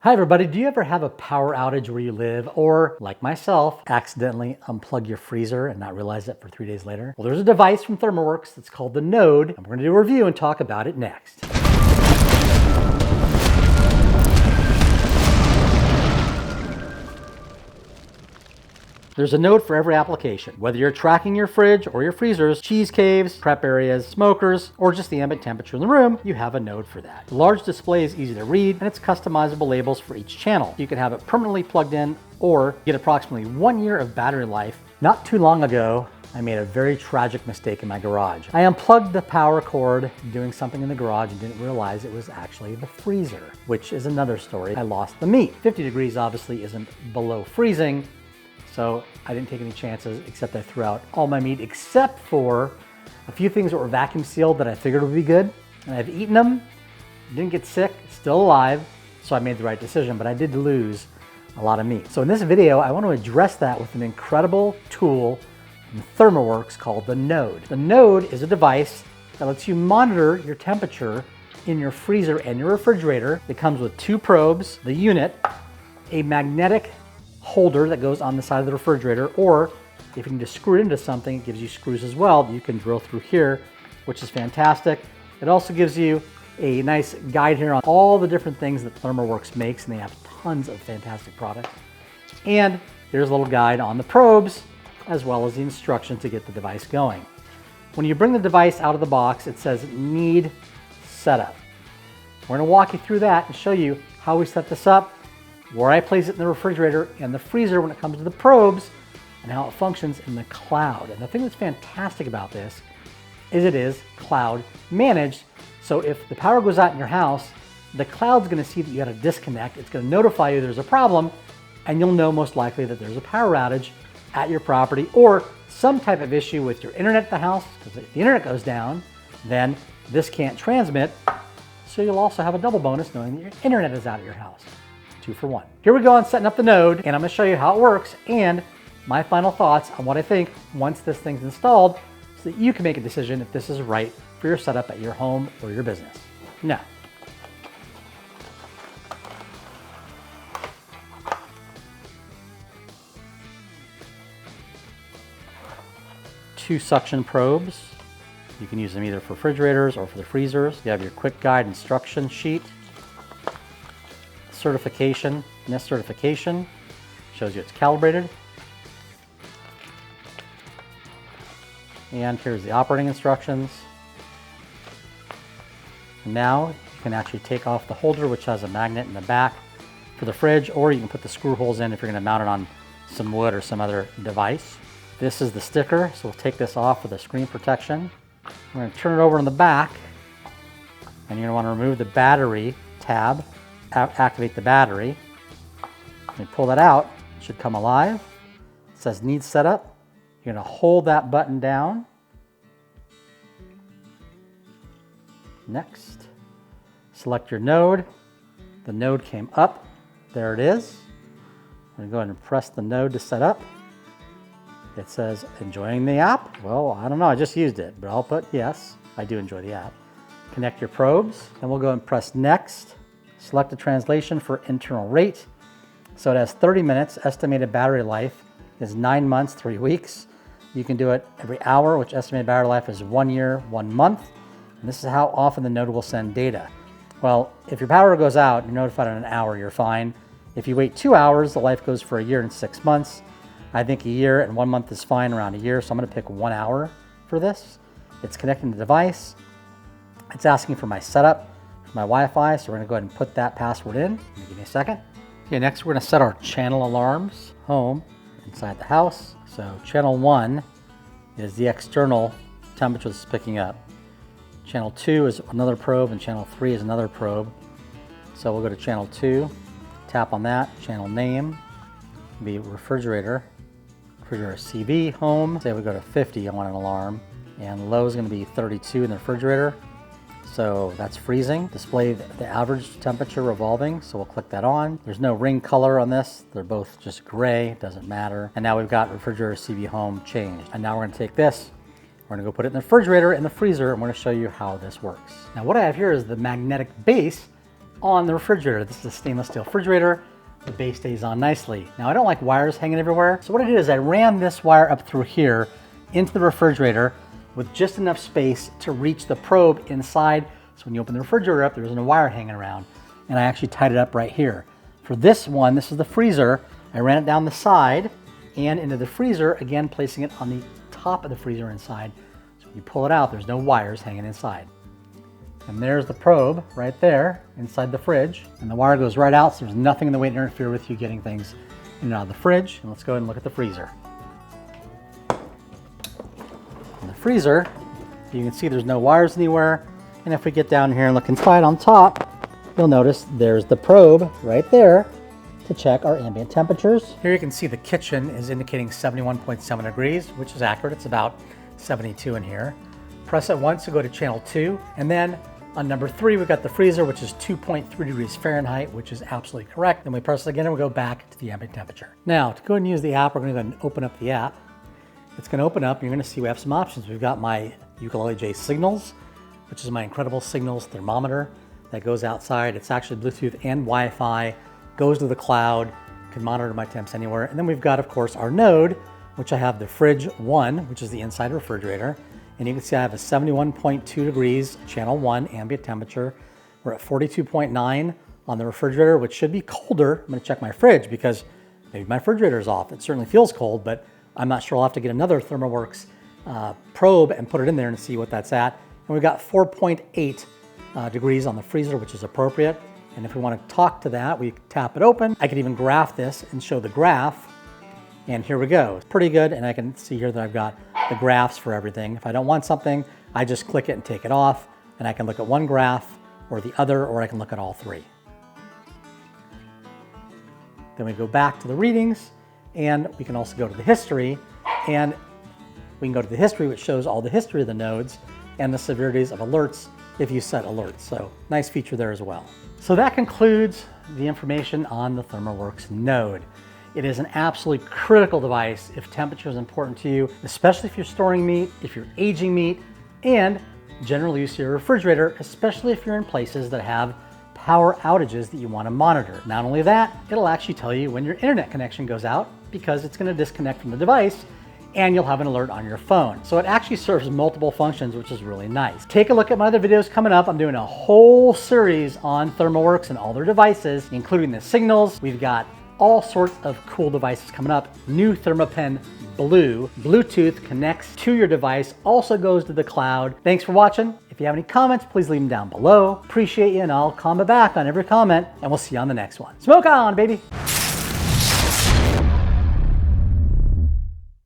Hi everybody, do you ever have a power outage where you live or, like myself, accidentally unplug your freezer and not realize it for 3 days later? Well, there's a device from Thermoworks that's called the Node, and we're going to do a review and talk about it next. There's a node for every application. Whether you're tracking your fridge or your freezers, cheese caves, prep areas, smokers, or just the ambient temperature in the room, you have a node for that. The large display is easy to read, and it's customizable labels for each channel. You can have it permanently plugged in or get approximately 1 year of battery life. Not too long ago, I made a very tragic mistake in my garage. I unplugged the power cord doing something in the garage and didn't realize it was actually the freezer, which is another story. I lost the meat. 50 degrees obviously isn't below freezing, so I didn't take any chances, except I threw out all my meat except for a few things that were vacuum sealed that I figured would be good. And I've eaten them, didn't get sick, still alive, so I made the right decision, but I did lose a lot of meat. So in this video, I want to address that with an incredible tool from Thermoworks called the Node. The Node is a device that lets you monitor your temperature in your freezer and your refrigerator. It comes with 2 probes, the unit, a magnetic holder that goes on the side of the refrigerator, or if you can just screw it into something, it gives you screws as well that you can drill through here, which is fantastic. It also gives you a nice guide here on all the different things that Thermoworks makes, and they have tons of fantastic products. And here's a little guide on the probes, as well as the instructions to get the device going. When you bring the device out of the box, it says need setup. We're going to walk you through that and show you how we set this up, where I place it in the refrigerator and the freezer when it comes to the probes, and how it functions in the cloud. And the thing that's fantastic about this is it is cloud managed. So if the power goes out in your house, the cloud's going to see that you had a disconnect. It's going to notify you there's a problem, and you'll know most likely that there's a power outage at your property or some type of issue with your internet at the house, because if the internet goes down, then this can't transmit. So you'll also have a double bonus knowing that your internet is out at your house. 2 for 1. Here we go on setting up the Node, and I'm going to show you how it works and my final thoughts on what I think once this thing's installed, so that you can make a decision if this is right for your setup at your home or your business. Now, two suction probes. You can use them either for refrigerators or for the freezers. You have your quick guide instruction sheet. Certification, and this certification shows you it's calibrated. And here's the operating instructions. And now you can actually take off the holder, which has a magnet in the back for the fridge, or you can put the screw holes in if you're going to mount it on some wood or some other device. This is the sticker, so we'll take this off for the screen protection. We're going to turn it over in the back, and you're going to want to remove the battery tab. Activate the battery. When you pull that out, it should come alive. It says need setup. You're going to hold that button down. Next, select your node. The node came up. There it is. I'm going to go ahead and press the node to set up. It says enjoying the app. Well, I don't know, I just used it, but I'll put yes, I do enjoy the app. Connect your probes, and we'll go and press next. Select a translation for internal rate. So it has 30 minutes. Estimated battery life is 9 months, 3 weeks. You can do it every hour, which estimated battery life is 1 year, 1 month. And this is how often the node will send data. Well, if your power goes out, you're notified in an hour, you're fine. If you wait 2 hours, the life goes for 1 year and 6 months. I think 1 year and 1 month is fine, around 1 year. So I'm going to pick 1 hour for this. It's connecting the device. It's asking for my setup. My Wi-Fi, so we're going to go ahead and put that password in. Give me a second. Okay, next we're going to set our channel alarms. Home, inside the house. So channel 1 is the external temperature that's picking up. Channel 2 is another probe, and channel 3 is another probe. So we'll go to channel 2, tap on that. Channel name will be refrigerator. Refrigerator CB, home. Say we go to 50, I want an alarm. And low is going to be 32 in the refrigerator. So that's freezing. Display the average temperature revolving, so we'll click that on. There's no ring color on this. They're both just gray, doesn't matter. And now we've got refrigerator CB home changed. And now we're gonna take this, we're gonna go put it in the refrigerator and the freezer, and we're gonna show you how this works. Now what I have here is the magnetic base on the refrigerator. This is a stainless steel refrigerator. The base stays on nicely. Now I don't like wires hanging everywhere, so what I did is I ran this wire up through here into the refrigerator with just enough space to reach the probe inside, so when you open the refrigerator up, there isn't a wire hanging around. And I actually tied it up right here. For this one, this is the freezer, I ran it down the side and into the freezer, again placing it on the top of the freezer inside. So when you pull it out, there's no wires hanging inside. And there's the probe right there inside the fridge. And the wire goes right out, so there's nothing in the way to interfere with you getting things in and out of the fridge. And let's go ahead and look at the freezer. In the freezer, you can see there's no wires anywhere. And if we get down here and look inside on top, you'll notice there's the probe right there to check our ambient temperatures. Here you can see the kitchen is indicating 71.7 degrees, which is accurate. It's about 72 in here. Press it once to go to channel 2, and then on number 3 we've got the freezer, which is 2.3 degrees Fahrenheit, which is absolutely correct. Then we press it again and we go back to the ambient temperature. Now to go ahead and use the app, we're going to go ahead and open up the app. It's going to open up and you're going to see we have some options. We've got my Ukulele J Signals, which is my incredible signals thermometer that goes outside. It's actually Bluetooth and Wi-Fi, goes to the cloud, can monitor my temps anywhere. And then we've got, of course, our Node, which I have the Fridge 1, which is the inside refrigerator. And you can see I have a 71.2 degrees channel 1 ambient temperature. We're at 42.9 on the refrigerator, which should be colder. I'm going to check my fridge because maybe my refrigerator is off. It certainly feels cold, but I'm not sure. I'll have to get another Thermoworks probe and put it in there and see what that's at. And we've got 4.8 degrees on the freezer, which is appropriate. And if we want to talk to that, we tap it open. I can even graph this and show the graph. And here we go. It's pretty good. And I can see here that I've got the graphs for everything. If I don't want something, I just click it and take it off. And I can look at one graph or the other, or I can look at all three. Then we go back to the readings, and we can also go to the history. And we can go to the history, which shows all the history of the nodes and the severities of alerts if you set alerts. So nice feature there as well. So that concludes the information on the Thermoworks Node. It is an absolutely critical device if temperature is important to you, especially if you're storing meat, if you're aging meat, and general use of your refrigerator, especially if you're in places that have power outages that you want to monitor. Not only that, it'll actually tell you when your internet connection goes out because it's going to disconnect from the device, and you'll have an alert on your phone. So it actually serves multiple functions, which is really nice. Take a look at my other videos coming up. I'm doing a whole series on Thermoworks and all their devices, including the signals. We've got all sorts of cool devices coming up. New ThermoPen Blue. Bluetooth connects to your device, also goes to the cloud. Thanks for watching. If you have any comments, please leave them down below. Appreciate you, and I'll comment back on every comment, and we'll see you on the next one. Smoke on, baby.